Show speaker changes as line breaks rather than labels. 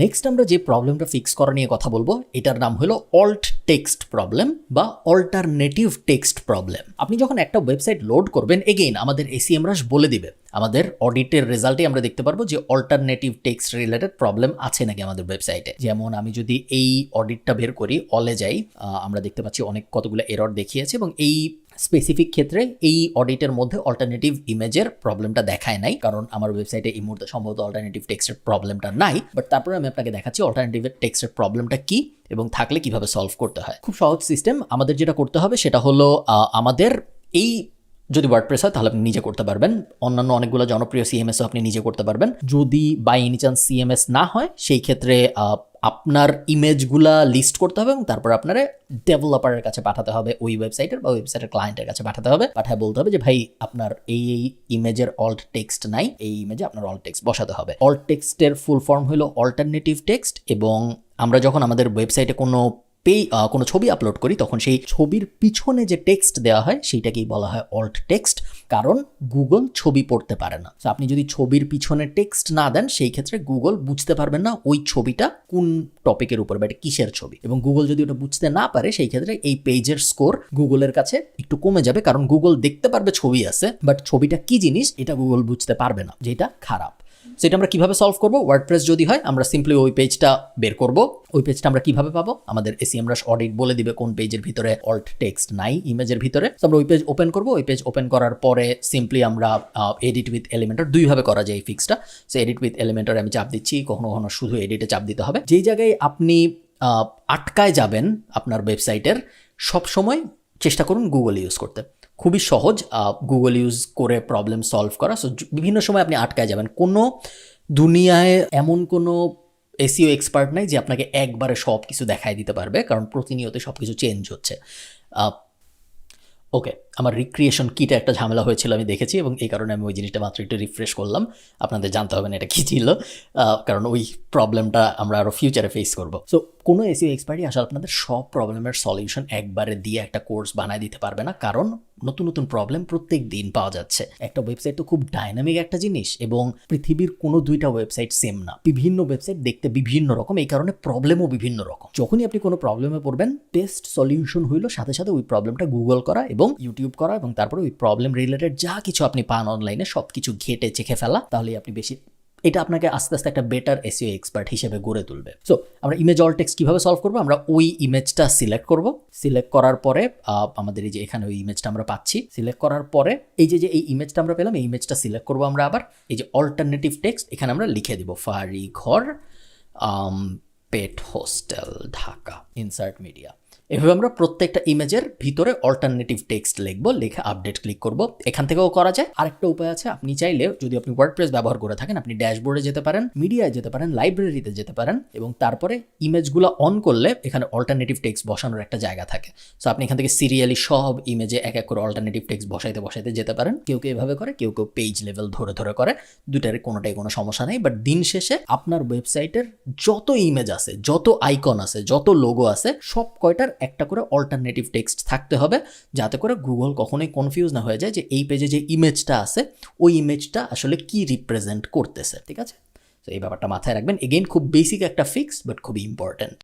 Next আমরা যে প্রবলেমটা ফিক্স করা নিয়ে কথা বলবো এটার নাম হলো অল্ট টেক্সট প্রবলেম বা অল্টারনেটিভ টেক্সট প্রবলেম। আপনি যখন একটা ওয়েবসাইট লোড করবেন, এগেইন আমাদের এসইএমরাশ বলে দিবে, আমাদের অডিটের রেজাল্টে আমরা দেখতে পারবো যে অল্টারনেটিভ টেক্সট রিলেটেড প্রবলেম আছে নাকি আমাদের ওয়েবসাইটে। যেমন আমি যদি এই অডিটটা বের করি, অলে যাই, আমরা দেখতে পাচ্ছি অনেক কতগুলো এরর দেখিয়েছে এবং এই স্পেসিফিক ক্ষেত্রে এই অডিটের মধ্যে অল্টারনেটিভ ইমেজের প্রবলেমটা দেখায় নাই, কারণ আমার ওয়েবসাইটে এই মুহূর্তে সম্ভবত অল্টারনেটিভ টেক্সটের প্রবলেমটা নাই। বাট তারপরে আমি আপনাকে দেখাচ্ছি অল্টারনেটিভ টেক্সটের প্রবলেমটা কি এবং থাকলে কিভাবে সলভ করতে হয়। খুব সহজ সিস্টেম। আমাদের যেটা করতে হবে সেটা হলো আমাদের এই, যদি ওয়ার্ডপ্রেস হয় তাহলে আপনি নিজে করতে পারবেন, অন্যান্য অনেকগুলো জনপ্রিয় সিএমএসও আপনি নিজে করতে পারবেন। যদি বাই এনি চান্স সিএমএস না হয় সেই ক্ষেত্রে আপনার ইমেজগুলা লিস্ট করতে হবে এবং তারপর আপনারা ডেভেলপারের কাছে পাঠাতে হবে, ওই ওয়েবসাইটের বা ওয়েবসাইটের ক্লায়েন্টের কাছে পাঠাতে হবে। পাঠায় বলতে হবে যে ভাই আপনার এই ইমেজের অল্ট টেক্সট নাই, এই ইমেজে আপনার অল্ট টেক্সট বসাতে হবে। অল্ট টেক্সটের ফুল ফর্ম হলো অল্টারনেটিভ টেক্সট, এবং আমরা যখন আমাদের ওয়েবসাইটে কোনো ছবি আপলোড করি তখন সেই ছবির পিছনে যে টেক্সট দেওয়া হয় সেইটাকেই বলা হয় অল্ট টেক্সট, কারণ গুগল ছবি পড়তে পারে না। তো আপনি যদি ছবির পিছনে টেক্সট না দেন সেই ক্ষেত্রে গুগল বুঝতে পারবেন না ওই ছবিটা কোন টপিকের উপর বা এটা কিসের ছবি, এবং গুগল যদি ওটা বুঝতে না পারে সেই ক্ষেত্রে এই পেজের স্কোর গুগলের কাছে একটু কমে যাবে, কারণ গুগল দেখতে পারবে ছবি আছে বাট ছবিটা কি জিনিস এটা গুগল বুঝতে পারবে না, যেটা খারাপ। সেটা আমরা কিভাবে সলভ করব? ওয়ার্ডপ্রেস যদি হয় আমরা সিম্পলি ওই পেজটা বের করব। ওই পেজটা আমরা কিভাবে পাবো? আমাদের এসইএমরাশ অডিট বলে দিবে কোন পেজের ভিতরে অল্ট টেক্সট নাই ইমেজের ভিতরে। তো আমরা ওই পেজ ওপেন করব। ওই পেজ ওপেন করার পরে সিম্পলি আমরা এডিট উইথ এলিমেন্টর, দুইভাবে করা যায় এই ফিক্সটা। সো এডিট উইথ এলিমেন্টর আমি চাপ দিচ্ছি, কখনো কখনো শুধু এডিটে চাপ দিতে হবে। যেই জায়গায় আপনি আটকায় যাবেন আপনার ওয়েবসাইটের, সব সময় চেষ্টা করুন গুগল ইউজ করতে। খুবই সহজ গুগল ইউজ করে প্রবলেম সলভ করা। সো বিভিন্ন সময় আপনি আটকায় যাবেন। কোনো দুনিয়ায় এমন কোনো এসইও এক্সপার্ট নাই যে আপনাকে একবারে সব কিছু দেখায় দিতে পারবে, কারণ প্রতিনিয়ত সব কিছু চেঞ্জ হচ্ছে। ওকে, আমার রিক্রিয়েশন কিটা একটা ঝামেলা হয়েছিল আমি দেখেছি, এবং এই কারণে আমি ওই জিনিসটা মাত্র একটু রিফ্রেশ করলাম। আপনাদের জানতে হবে না এটা কী ছিল, কারণ ওই প্রবলেমটা আমরা আরও ফিউচারে ফেস করবো। সো কোনো এসইও এক্সপার্টই আসলে আপনাদের সব প্রবলেমের সলিউশন একবারে দিয়ে একটা কোর্স বানায় দিতে পারবে না, কারণ নতুন নতুন প্রবলেম প্রত্যেক দিন পাওয়া যাচ্ছে। একটা ওয়েবসাইট তো খুব ডাইনামিক একটা জিনিস, এবং পৃথিবীর কোনো দুইটা ওয়েবসাইট সেম না। বিভিন্ন ওয়েবসাইট দেখতে বিভিন্ন রকম, এই কারণে প্রবলেমও বিভিন্ন রকম। যখনই আপনি কোনো প্রবলেমে পড়বেন, বেস্ট সলিউশন হইল সাথে সাথে ওই প্রবলেমটা গুগল করা এবং ইউটিউব করা, এবং তারপরে ওই প্রবলেম রিলেটেড যা কিছু আপনি পান অনলাইনে সব কিছু ঘেটে চেখে ফেলা। তাহলেই আপনি এটা আপনাকে আস্তে আস্তে একটা বেটার এসইও এক্সপার্ট হিসেবে গড়ে তুলবে। সো আমরা ইমেজ অল্ট টেক্সট কীভাবে সলভ করবো? আমরা ওই ইমেজটা সিলেক্ট করব। সিলেক্ট করার পরে আমাদের এই যে এখানে ওই ইমেজটা আমরা পাচ্ছি, সিলেক্ট করার পরে এই যে এই ইমেজটা আমরা পেলাম, এই ইমেজটা সিলেক্ট করবো আমরা আবার। এই যে অল্টারনেটিভ টেক্সট এখানে আমরা লিখে দিব ফাঁড়ি ঘর পেট হোস্টেল ঢাকা, ইনসার্ট মিডিয়া। এভাবে আমরা প্রত্যেকটা ইমেজের ভিতরে অল্টারনেটিভ টেক্সট লিখবো, লিখে আপডেট ক্লিক করব। এখান থেকেও করা যায়। আরেকটা উপায় আছে, আপনি চাইলে যদি আপনি ওয়ার্ডপ্রেস ব্যবহার করে থাকেন, আপনি ড্যাশবোর্ডে যেতে পারেন, মিডিয়ায় যেতে পারেন, লাইব্রেরিতে যেতে পারেন, এবং তারপরে ইমেজগুলো অন করলে এখানে অল্টারনেটিভ টেক্সট বসানোর একটা জায়গা থাকে। সো আপনি এখান থেকে সিরিয়ালি সব ইমেজে এক এক করে অল্টারনেটিভ টেক্সট বসাইতে যেতে পারেন। কেউ কেউ এভাবে করে, কেউ কেউ পেজ লেভেল ধরে ধরে করে। দুটার কোনোটাই কোনো সমস্যা নেই। বাট দিন শেষে আপনার ওয়েবসাইটের যত ইমেজ আছে, যত আইকন আছে, যত লোগো আছে, সব কয়টার একটা করে অল্টারনেটিভ টেক্সট থাকতে হবে, যাতে করে গুগল কখনোই কনফিউজ না হয়ে যায় যে এই পেজে যে ইমেজটা আছে ওই ইমেজটা আসলে কি রিপ্রেজেন্ট করতেছে। ঠিক আছে? তো এই ব্যাপারটা মাথায় রাখবেন। এগেইন খুব বেসিক একটা ফিক্স, বাট খুবই ইম্পর্টেন্ট।